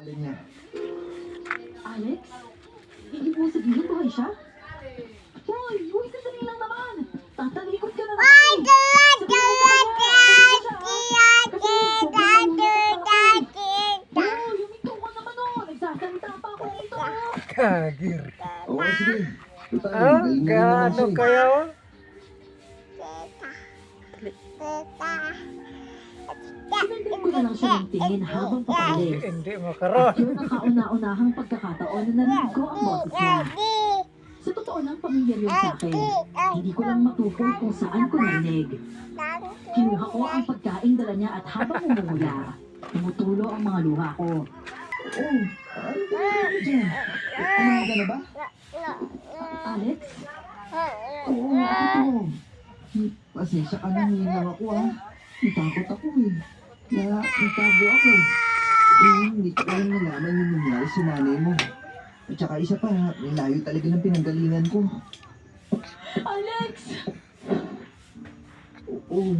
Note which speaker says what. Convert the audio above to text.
Speaker 1: Alin niya?
Speaker 2: Alex? Hindi mo sabihin buhay siya? Hoy! Hoy, sandali lang naman! Tatalikod ka na naman! Lumitaw ka naman o! Nagsasalita pa ako dito!
Speaker 3: Kagir.
Speaker 1: Oo, sige. Total,
Speaker 3: Ah,
Speaker 1: galing mo naman
Speaker 3: gaano
Speaker 1: siya eh.
Speaker 3: kaya?
Speaker 2: Sinundan ko na lang siya ng tingin habang patalis.
Speaker 3: Hindi
Speaker 2: At
Speaker 3: makaroon.
Speaker 2: yun ang kauna-unahang pagkakataon na narinig ko ang boses niya. Sa totoo lang, pamilyar yun sa akin. Hindi ko lang matukoy kung saan ko narinig. Kinuha ko ang pagkaing dala niya at habang umumuya, tumutulo ang mga luha ko.
Speaker 1: Oo, ano ba dyan? Ano ka na ba?
Speaker 2: Alex?
Speaker 1: Oo, ako to. Pasensya ka na, lang ako ah. Natakot ako eh. Kaya nagtago ako. Hindi ko alam nalaman yung nangyari sa nanay mo. At saka isa pa, nilayo talaga ng pinanggalingan ko.
Speaker 2: Alex!
Speaker 1: Oo,